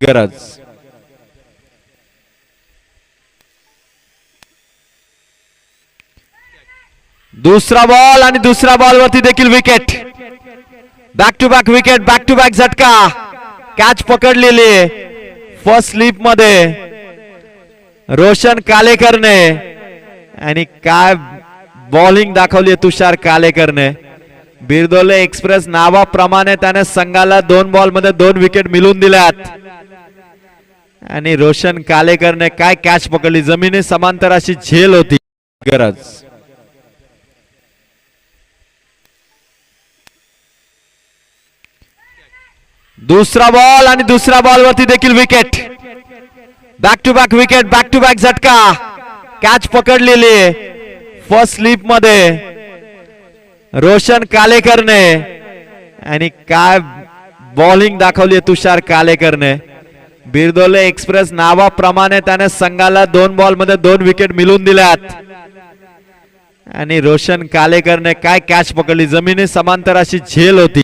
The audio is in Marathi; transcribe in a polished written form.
गरज। दुसरा बॉल आणि दुसऱ्या बॉल वरती देखील wicket. Back to back wicket, back to back झटका। कॅच पकडलेली फर्स्ट स्लिप मध्ये रोशन कालेकरने आणि काय बॉलिंग दाखवली तुषार कालेकरने। बिरदोले एक्सप्रेस नावाप्रमाणे त्याने संघाला 2 बॉल मध्ये 2 विकेट मिळवून दिल्यात आणि रोशन कालेकरने काय कॅच पकडली, जमिनी समांतर अशी झेल होती। गरज। दुसरा बॉल आणि दुसऱ्या बॉल वरती देखील wicket. Back to back wicket, back to back झटका। कॅच पकडलेली फर्स्ट स्लिप मध्ये रोशन कालेकरने आणि काय बॉलिंग दाखवली तुषार कालेकरने। बिरदोले एक्सप्रेस नावाप्रमाणे त्याने संघाला 2 बॉल मध्ये 2 विकेट मिळवून दिल्यात आणि रोशन कालेकरने काय कॅच पकडली, जमिनी समांतर अशी झेल होती।